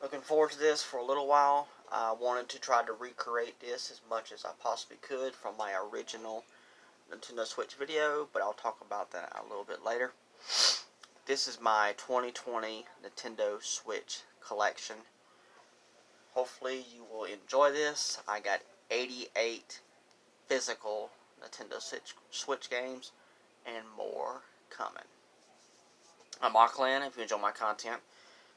Looking forward to this for a little while. I wanted to try to recreate this as much as I possibly could from my original Nintendo Switch video, but I'll talk about that a little bit later. This is my 2020 Nintendo Switch collection. Hopefully you will enjoy this. I got 88 physical Nintendo Switch games and more coming. I'm Auckland. If you enjoy my content,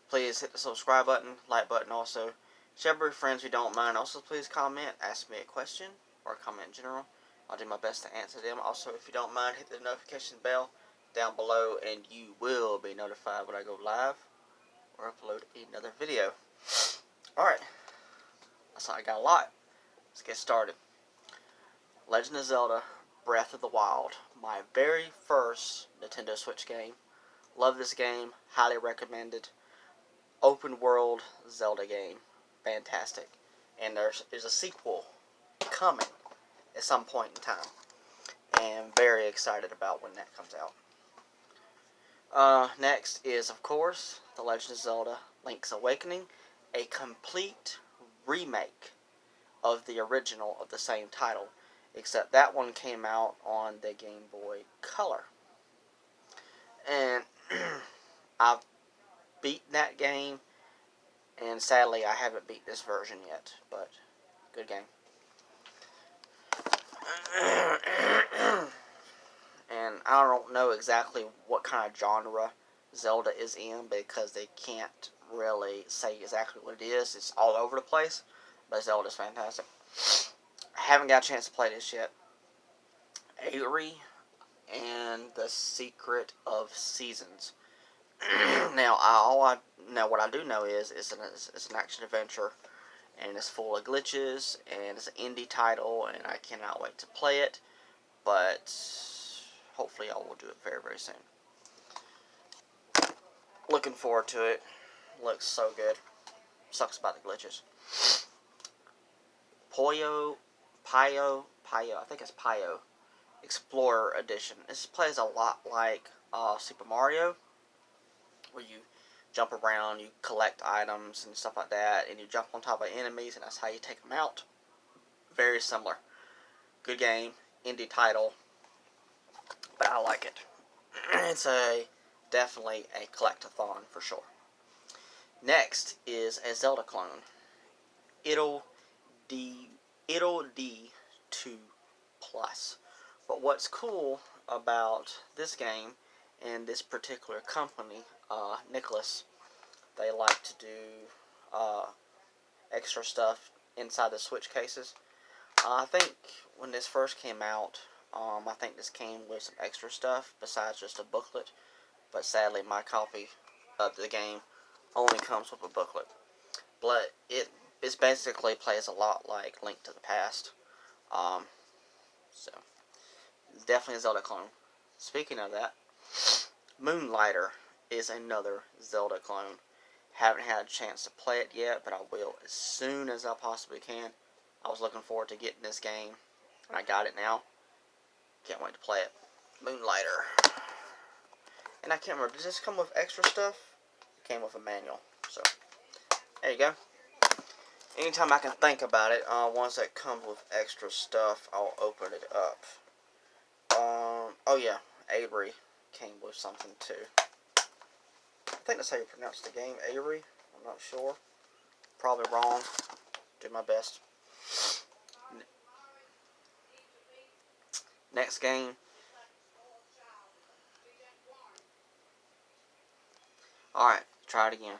please hit the subscribe button, like button also. Share with your friends if you don't mind. Also, please comment, ask me a question, or comment in general. I'll do my best to answer them. Also, if you don't mind, hit the notification bell down below, and you will be notified when I go live or upload another video. Alright, so I got a lot. Let's get started. Legend of Zelda Breath of the Wild. My very first Nintendo Switch game. Love this game. Highly recommended. Open world Zelda game. Fantastic. And there's a sequel coming at some point in time. And very excited about when that comes out. Next is, of course, The Legend of Zelda Link's Awakening. A complete remake of the original of the same title. Except that one came out on the Game Boy Color. And I've beaten that game. And sadly, I haven't beat this version yet. But, good game. And I don't know exactly what kind of genre Zelda is in, because they can't really say exactly what it is. It's all over the place. But Zelda's fantastic. I haven't got a chance to play this yet. Aerie and the Secret of Seasons. Now, what I do know is it's an action adventure, and it's full of glitches, and it's an indie title, and I cannot wait to play it. But hopefully, I will do it very, very soon. Looking forward to it. Looks so good. Sucks about the glitches. Puyo, I think it's Puyo Explorer Edition. This plays a lot like Super Mario, where you jump around, you collect items and stuff like that, and you jump on top of enemies, and that's how you take them out. Very similar. Good game, indie title, but I like it. It's definitely a collectathon for sure. Next is a Zelda clone. It'll D2 Plus. But what's cool about this game and this particular company, Nicalis, they like to do extra stuff inside the Switch cases. I think when this first came out, I think this came with some extra stuff besides just a booklet. But sadly, my copy of the game only comes with a booklet. But it basically plays a lot like Link to the Past. So, it's definitely a Zelda clone. Speaking of that, Moonlighter is another Zelda clone. Haven't had a chance to play it yet, but I will as soon as I possibly can. I was looking forward to getting this game, and I got it now. Can't wait to play it. Moonlighter. And I can't remember, does this come with extra stuff? It came with a manual. So, there you go. Anytime I can think about it, once that comes with extra stuff, I'll open it up. Oh yeah, Aerie came with something too. I think that's how you pronounce the game, Aerie. I'm not sure. Probably wrong. Do my best. Next game. Alright, try it again.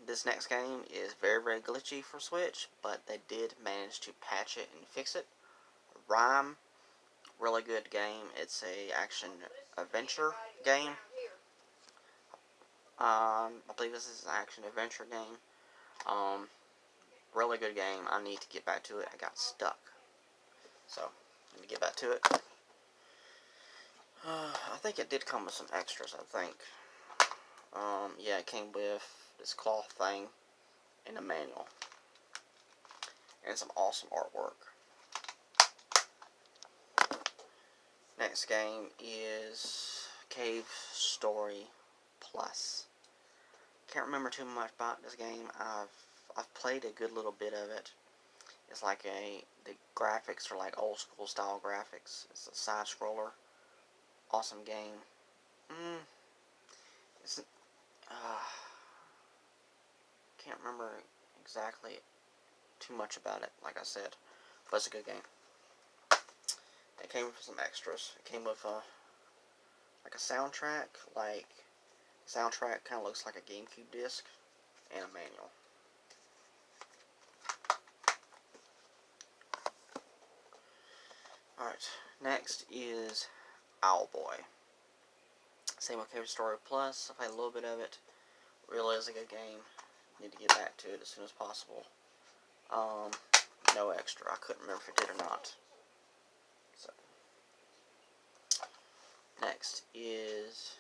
This next game is very, very glitchy for Switch, but they did manage to patch it and fix it. Rime, really good game. It's a action adventure game. I believe this is an action adventure game. Really good game. I need to get back to it. I got stuck. So, let me get back to it. I think it did come with some extras, I think. Yeah, it came with this cloth thing and a manual. And some awesome artwork. Next game is Cave Story Plus. Can't remember too much about this game. I've played a good little bit of it. It's like the graphics are like old school style graphics. It's a side scroller. Awesome game. It's can't remember exactly too much about it, like I said, but it's a good game. It came with some extras. It came with like a soundtrack. Like the soundtrack kind of looks like a GameCube disc and a manual. Alright, next is Owlboy. Same with Cave Story Plus. I played a little bit of it. Really is a good game. Need to get back to it as soon as possible. No extra. I couldn't remember if it did or not. So, next is...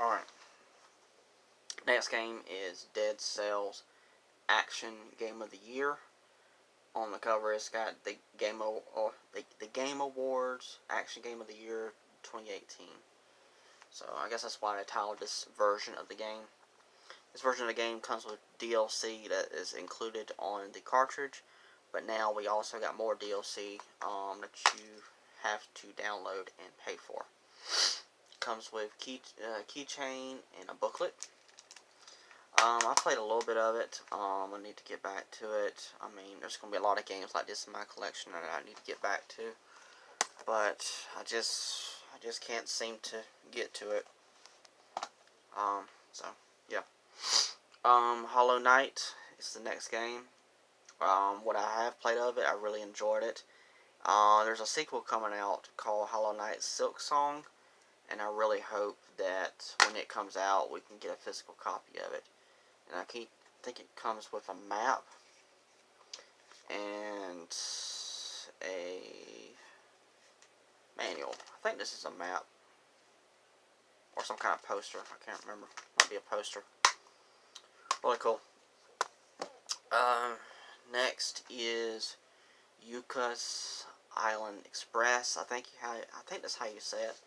Alright. Next game is Dead Cells Action Game of the Year. On the cover, it's got the Game Awards Action Game of the Year 2018. So I guess that's why I titled this version of the game. This version of the game comes with DLC that is included on the cartridge, but now we also got more DLC that you have to download and pay for. Comes with keychain and a booklet. I played a little bit of it. I need to get back to it. I mean, there's going to be a lot of games like this in my collection that I need to get back to, but I just can't seem to get to it. So yeah. Hollow Knight is the next game. What I have played of it, I really enjoyed it. There's a sequel coming out called Hollow Knight Silksong, and I really hope that when it comes out, we can get a physical copy of it. And I think it comes with a map and a manual. I think this is a map or some kind of poster. I can't remember. Might be a poster. Really cool. Next is Yuka's Island Express. I think that's how you say it.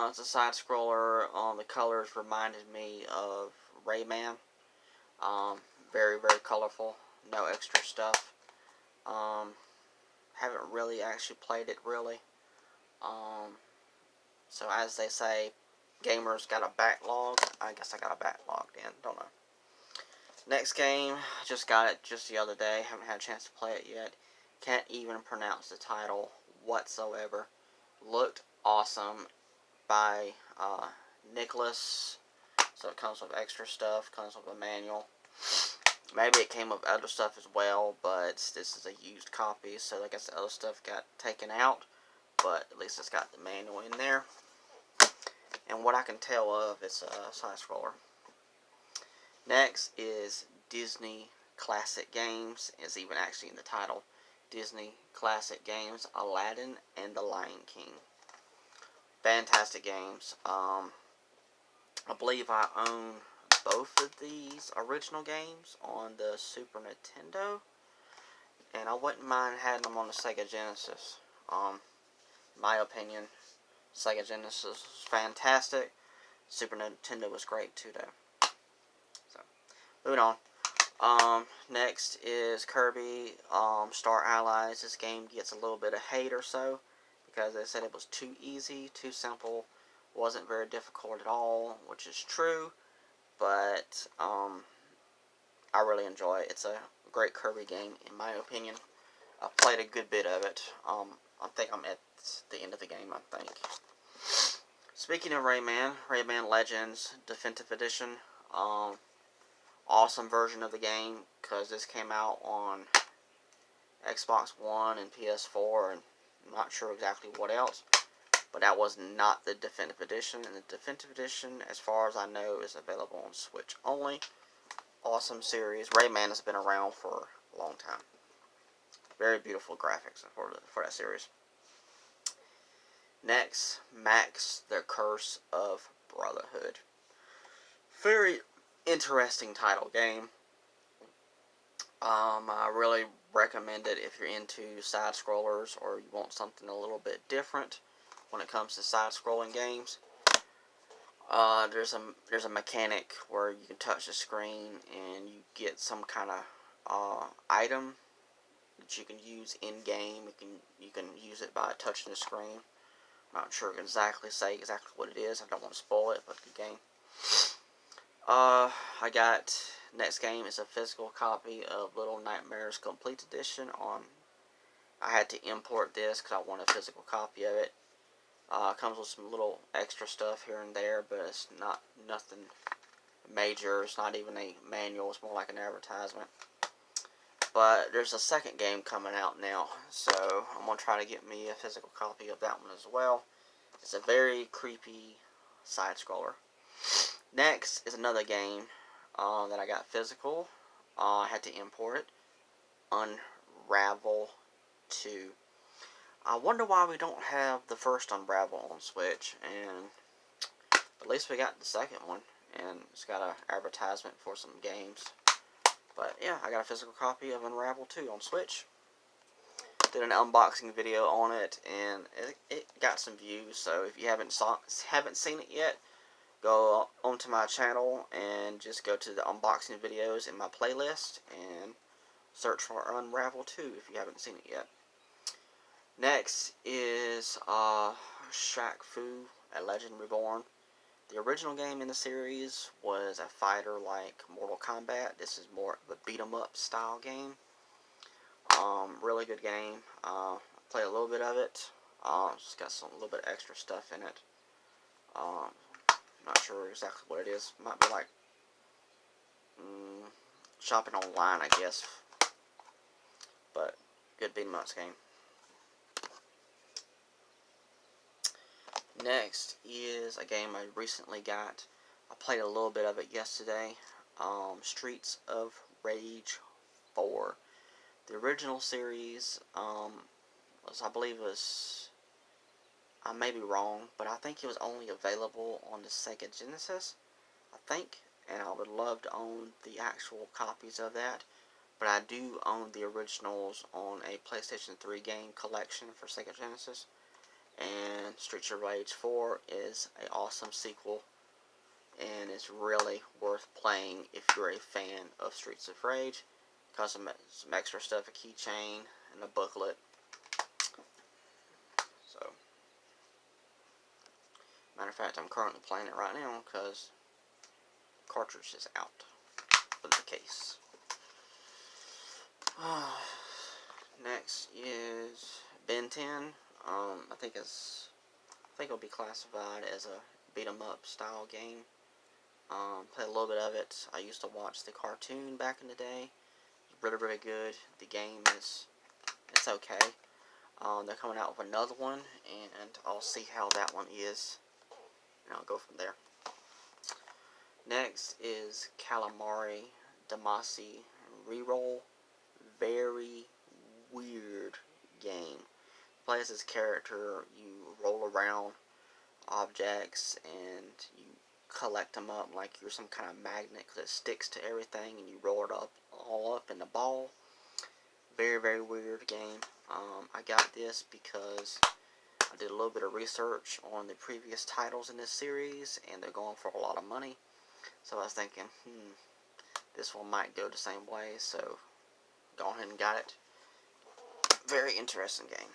It's a side scroller. The colors reminded me of Rayman. Very, very colorful. No extra stuff. Haven't really actually played it really. So as they say, gamers got a backlog. I guess I got a backlog then. Don't know. Next game, just got it just the other day. Haven't had a chance to play it yet. Can't even pronounce the title whatsoever. Looked awesome by Nicholas. So it comes with extra stuff. Comes with a manual. Maybe it came with other stuff as well, but this is a used copy, so I guess the other stuff got taken out. But at least it's got the manual in there. And what I can tell of, it's a side scroller. Next is Disney Classic Games. It's even actually in the title. Disney Classic Games, Aladdin and the Lion King. Fantastic games. I believe I own both of these original games on the Super Nintendo. And I wouldn't mind having them on the Sega Genesis. In my opinion, Sega Genesis was fantastic. Super Nintendo was great too, though. So, moving on. Next is Kirby Star Allies. This game gets a little bit of hate or so because they said it was too easy, too simple, wasn't very difficult at all, which is true. But I really enjoy it. It's a great Kirby game, in my opinion. I played a good bit of it. I think I'm at the end of the game, I think. Speaking of Rayman, Rayman Legends Definitive Edition. Awesome version of the game, because this came out on Xbox One and PS4, and I'm not sure exactly what else. But that was not the Definitive Edition, and the Definitive Edition, as far as I know, is available on Switch only. Awesome series. Rayman has been around for a long time. Very beautiful graphics for that series. Next, Max, The Curse of Brotherhood. Very interesting title game. I really recommend it if you're into side scrollers or you want something a little bit different when it comes to side scrolling games. there's a mechanic where you can touch the screen and you get some kind of item that you can use in game. You can use it by touching the screen. I'm not sure exactly what it is. I don't want to spoil it, but good game. I got next game is a physical copy of Little Nightmares Complete Edition on. I had to import this because I want a physical copy of it. Comes with some little extra stuff here and there, but it's not nothing major. It's not even a manual. It's more like an advertisement. But there's a second game coming out now, so I'm going to try to get me a physical copy of that one as well. It's a very creepy side-scroller. Next is another game that I got physical. I had to import it. Unravel 2. I wonder why we don't have the first Unravel on Switch, and at least we got the second one, and it's got an advertisement for some games. But yeah, I got a physical copy of Unravel 2 on Switch. Did an unboxing video on it, and it got some views. So if you haven't seen it yet, go onto my channel and just go to the unboxing videos in my playlist and search for Unravel 2 if you haven't seen it yet. Next is Shaq Fu, A Legend Reborn. The original game in the series was a fighter like Mortal Kombat. This is more of a beat-em-up style game. Really good game. Played a little bit of it. It's got a little bit of extra stuff in it. Not sure exactly what it is. Might be like shopping online, I guess. But good beat-em-up game. Next is a game I recently got. I played a little bit of it yesterday. Streets of Rage 4. The original series I believe I may be wrong, but I think it was only available on the Sega Genesis, I think, and I would love to own the actual copies of that, but I do own the originals on a PlayStation 3 game collection for Sega Genesis, and Streets of Rage 4 is an awesome sequel, and it's really worth playing if you're a fan of Streets of Rage. Got some extra stuff, a keychain, and a booklet. So, matter of fact, I'm currently playing it right now because the cartridge is out of the case. Next is Ben 10. I think it'll be classified as a beat 'em up style game. Played a little bit of it. I used to watch the cartoon back in the day. Really, really good. The game it's okay. They're coming out with another one, and I'll see how that one is, and I'll go from there. Next is Calamari Damacy Reroll. Very weird game. Play as this character, you roll around objects and you collect them up like you're some kind of magnet that sticks to everything, and you roll it all up in the ball. Very, very weird game. I got this because I did a little bit of research on the previous titles in this series, and they're going for a lot of money. So I was thinking, this one might go the same way, so go ahead and got it. Very interesting game.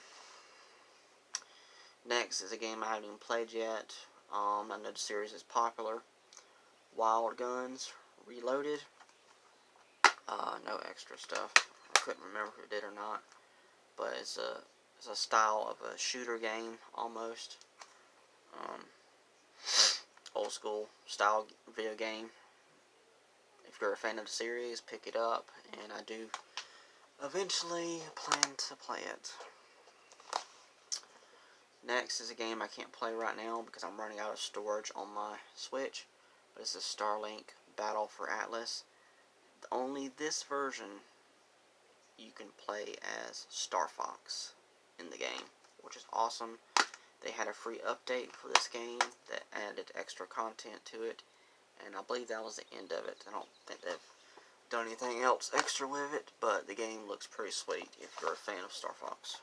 Next is a game I haven't even played yet. I know the series is popular. Wild Guns Reloaded. No extra stuff. I couldn't remember if it did or not. But it's a style of a shooter game, almost. Old school style video game. If you're a fan of the series, pick it up. And I do eventually plan to play it. Next is a game I can't play right now because I'm running out of storage on my Switch. But it's a Starlink Battle for Atlas. Only this version you can play as Star Fox in the game, which is awesome. They had a free update for this game that added extra content to it, and I believe that was the end of it. I don't think they've done anything else extra with it, but the game looks pretty sweet if you're a fan of Star Fox.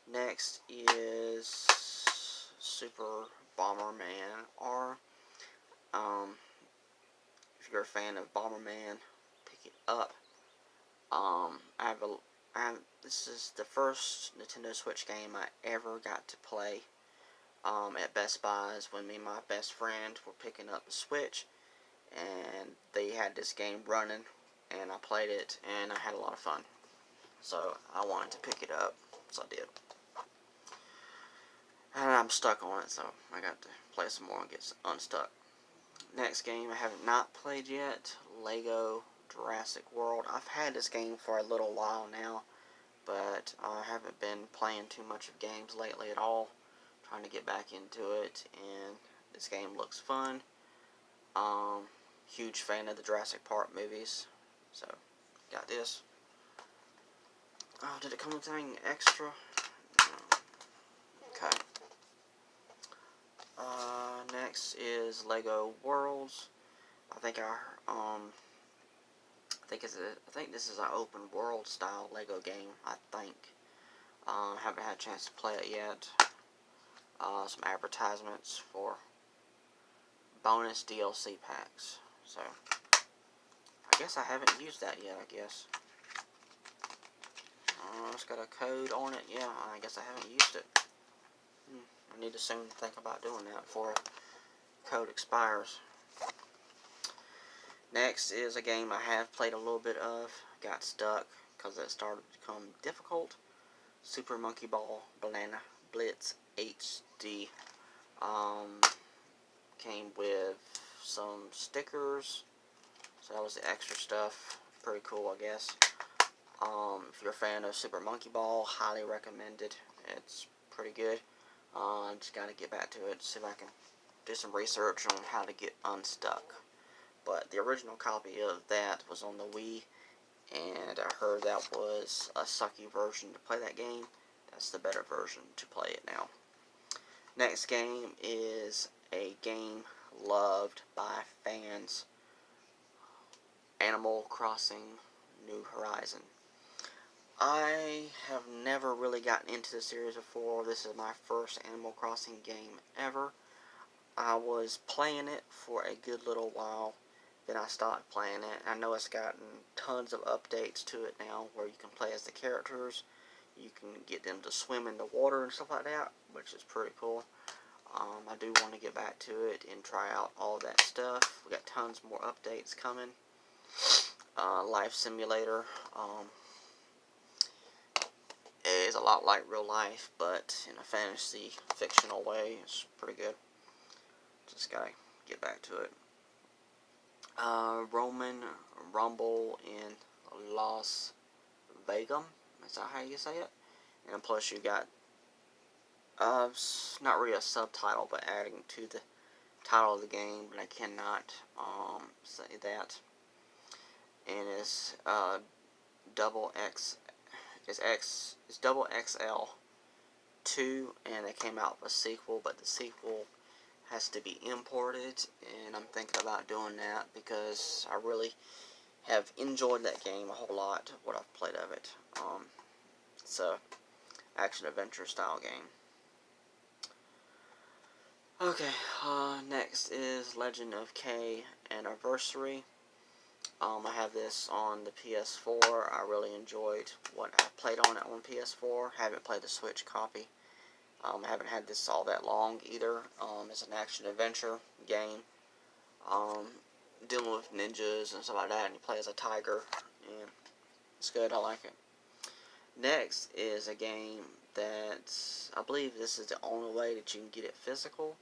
Next is Super Bomberman, or if you're a fan of Bomberman, pick it up. This is the first Nintendo Switch game I ever got to play at Best Buy's when me and my best friend were picking up the Switch, and they had this game running, and I played it, and I had a lot of fun. So I wanted to pick it up, so I did. And I'm stuck on it, so I got to play some more and get unstuck. Next game I have not played yet, Lego Jurassic World. I've had this game for a little while now, but I haven't been playing too much of games lately at all. Trying to get back into it, and this game looks fun. Huge fan of the Jurassic Park movies, so got this. Oh, did it come with anything extra? No. Okay. Next is Lego Worlds. I think this is an open world style Lego game. I think. Haven't had a chance to play it yet. Some advertisements for bonus DLC packs. So I guess I haven't used that yet. I guess. It's got a code on it. Yeah, I guess I haven't used it. I need to soon think about doing that before a code expires. Next is a game I have played a little bit of. Got stuck because it started to become difficult. Super Monkey Ball Banana Blitz HD. Came with some stickers. So that was the extra stuff. Pretty cool, I guess. If you're a fan of Super Monkey Ball, highly recommended. It's pretty good. I just gotta get back to it, see if I can do some research on how to get unstuck. But the original copy of that was on the Wii, and I heard that was a sucky version to play that game. That's the better version to play it now. Next game is a game loved by fans. Animal Crossing New Horizon. I have never really gotten into the series before. This is my first Animal Crossing game ever. I was playing it for a good little while, then I stopped playing it. I know it's gotten tons of updates to it now, where you can play as the characters, you can get them to swim in the water and stuff like that, which is pretty cool. I do want to get back to it and try out all that stuff. We got tons more updates coming. Life Simulator is a lot like real life, but in a fantasy fictional way. It's pretty good. Just gotta get back to it. Roman Rumble in Las Vegas. Is that how you say it? And plus you got not really a subtitle, but adding to the title of the game, but I cannot say that. And it's double XL 2, and they came out with a sequel, but the sequel has to be imported, and I'm thinking about doing that because I really have enjoyed that game a whole lot, what I've played of it. It's a action-adventure style game. Okay, next is Legend of K Anniversary. I have this on the PS4. I really enjoyed what I played on it on PS4. Haven't played the Switch copy. I haven't had this all that long either. It's an action-adventure game. Dealing with ninjas and stuff like that, and you play as a tiger. And it's good, I like it. Next is a game that I believe this is the only way that you can get it physical.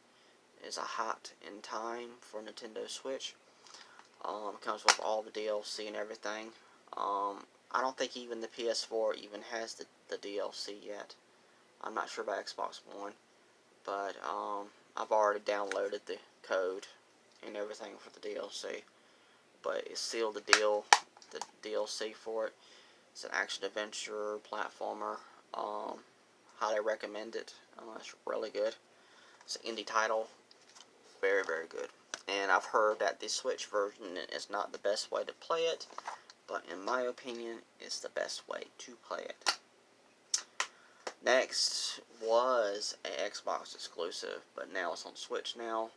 It's a Hat in Time for Nintendo Switch. Comes with all the DLC and everything. I don't think even the PS4 even has the DLC yet. I'm not sure about Xbox One, but I've already downloaded the code and everything for the DLC. But it's sealed the deal, the DLC for it. It's an action-adventure platformer. Highly recommend it. It's really good. It's an indie title. Very, very good. And I've heard that the Switch version is not the best way to play it, but in my opinion, it's the best way to play it. Next was a Xbox exclusive, but now it's on Switch now.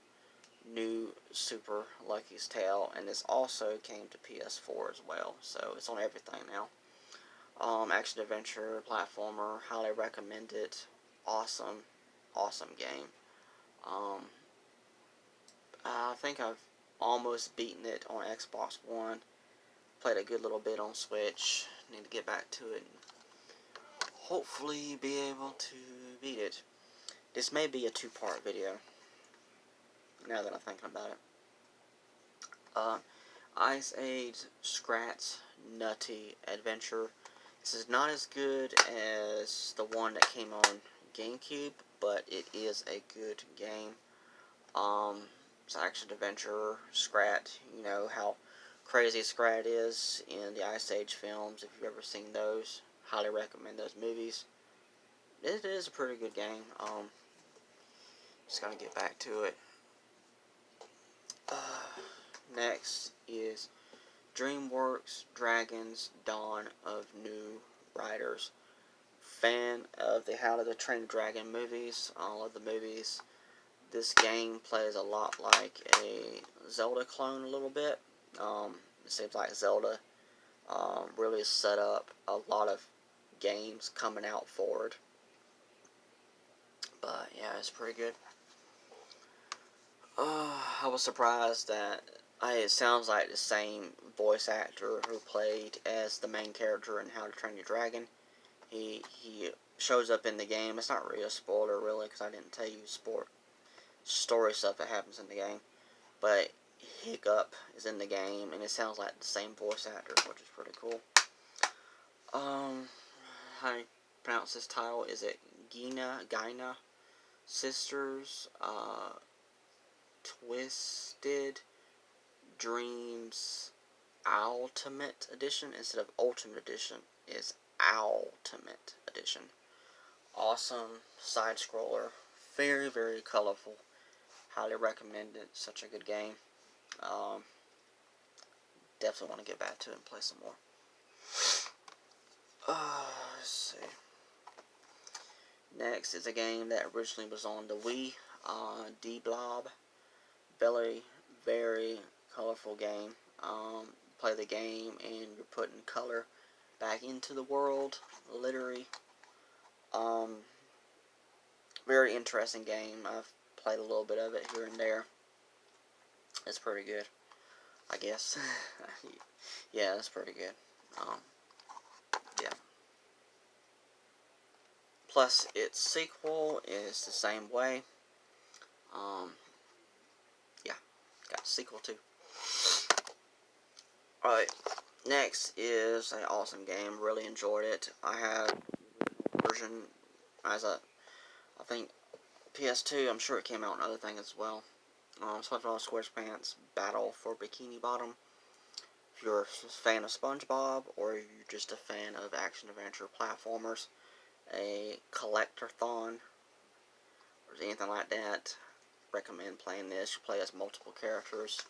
New Super Lucky's Tale, and this also came to PS4 as well, so it's on everything now. Action adventure platformer, highly recommend it. Awesome, awesome game. Um, I think I've almost beaten it on Xbox One. Played a good little bit on Switch. Need to get back to it and hopefully be able to beat it. This may be a two-part video, now that I'm thinking about it. Ice Age Scratch Nutty Adventure. This is not as good as the one that came on GameCube, but it is a good game. It's an action adventure. Scrat, you know how crazy Scrat is in the Ice Age films. If you've ever seen those, highly recommend those movies. It is a pretty good game. Just gotta get back to it. Next is DreamWorks Dragons Dawn of New Riders. Fan of the How to Train Your Dragon movies. I love the movies. This game plays a lot like a Zelda clone a little bit. It seems like Zelda really set up a lot of games coming out forward. But yeah, it's pretty good. I was surprised that it sounds like the same voice actor who played as the main character in How to Train Your Dragon. He shows up in the game. It's not really a spoiler, really, because I didn't tell you story stuff that happens in the game. But Hiccup is in the game, and it sounds like the same voice actor, which is pretty cool. How do you pronounce this title? Is it Gaina Sisters? Twisted Dreams Ultimate Edition instead of Ultimate Edition is Ultimate Edition. Awesome side scroller, very, very colorful. Highly recommend it. Such a good game. Definitely want to get back to it and play some more. Let's see. Next is a game that originally was on the Wii. D-Blob. Very colorful game. Play the game and you're putting color back into the world, literally. Very interesting game. I've played a little bit of it here and there. It's pretty good, I guess. Yeah, it's pretty good. Yeah. Plus, its sequel is the same way. Yeah, got a sequel too. Alright, next is an awesome game. Really enjoyed it. I have a version as I think PS2. I'm sure it came out on other things as well. SpongeBob SquarePants Battle for Bikini Bottom. If you're a fan of SpongeBob, or you're just a fan of action-adventure platformers, a collector-thon, or anything like that, recommend playing this. You play as multiple characters.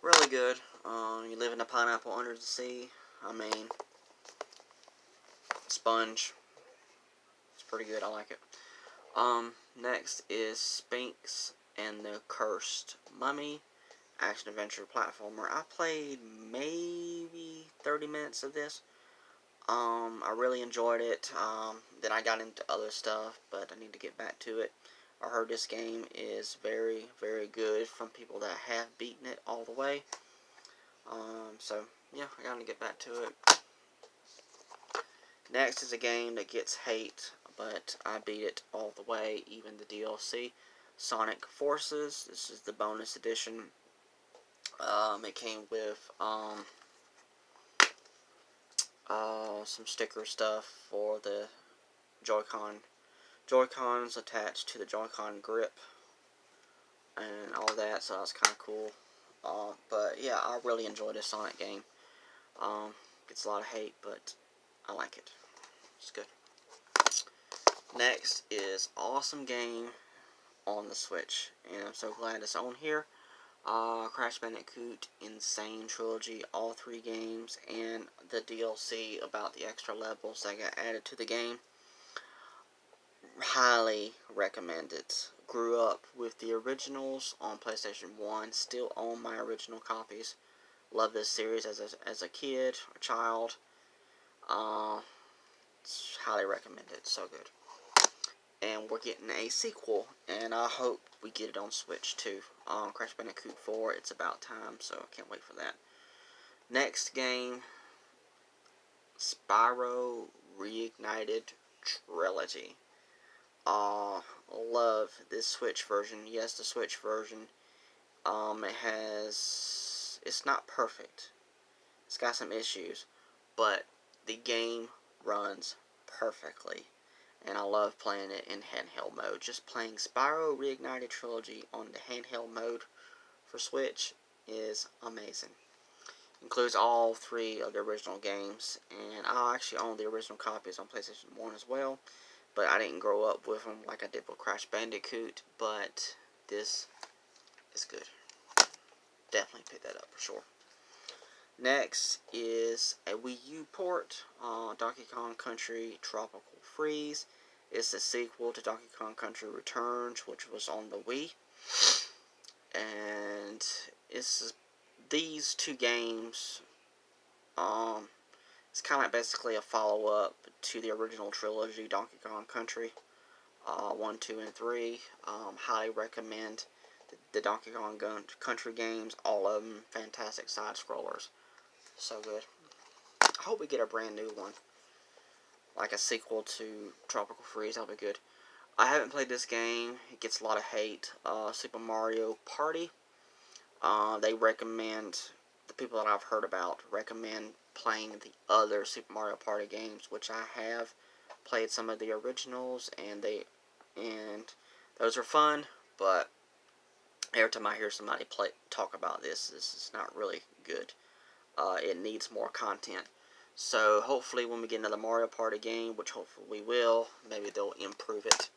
Really good. You live in a pineapple under the sea. I mean, Sponge. It's pretty good. I like it. Next is Sphinx and the Cursed Mummy. Action-adventure platformer. I played maybe 30 minutes of this. I really enjoyed it. Then I got into other stuff, but I need to get back to it. I heard this game is very, very good from people that have beaten it all the way. So, yeah, I gotta get back to it. Next is a game that gets hate, but I beat it all the way, even the DLC. Sonic Forces. This is the bonus edition. It came with some sticker stuff for the Joy-Cons attached to the Joy-Con grip and all that, so that's kind of cool. But yeah, I really enjoyed this Sonic game. Gets a lot of hate, but I like it. It's good. Next is awesome game on the Switch, and I'm so glad it's on here. Crash Bandicoot Insane Trilogy, all 3 games, and the DLC about the extra levels that got added to the game. highly recommend it. Grew up with the originals on PlayStation 1, still own my original copies. Love this series as a kid or child. Uh, highly recommend it. So good. And we're getting a sequel, and I hope we get it on Switch too. Crash Bandicoot 4, it's about time, so I can't wait for that. Next game, Spyro Reignited Trilogy. Love this Switch version. Yes, the Switch version. It's not perfect. It's got some issues, but the game runs perfectly. And I love playing it in handheld mode. Just playing Spyro Reignited Trilogy on the handheld mode for Switch is amazing. Includes all 3 of the original games, and I actually own the original copies on PlayStation 1 as well, but I didn't grow up with them like I did with Crash Bandicoot, but this is good. Definitely pick that up for sure. Next is a Wii U port, Donkey Kong Country Tropical Freeze. It's the sequel to Donkey Kong Country Returns, which was on the Wii. And it's these 2 games, it's kind of like basically a follow-up to the original trilogy, Donkey Kong Country, 1, 2, and 3. Highly recommend the Donkey Kong Country games, all of them fantastic side-scrollers. So good. I hope we get a brand new one, like a sequel to Tropical Freeze. That'll be good. I haven't played this game. It gets a lot of hate. Super Mario Party. They recommend, the people that I've heard about recommend playing the other Super Mario Party games, which I have played some of the originals, and those are fun. But every time I hear somebody talk about this is not really good. It needs more content. So hopefully when we get another Mario Party game, which hopefully we will, maybe they'll improve it.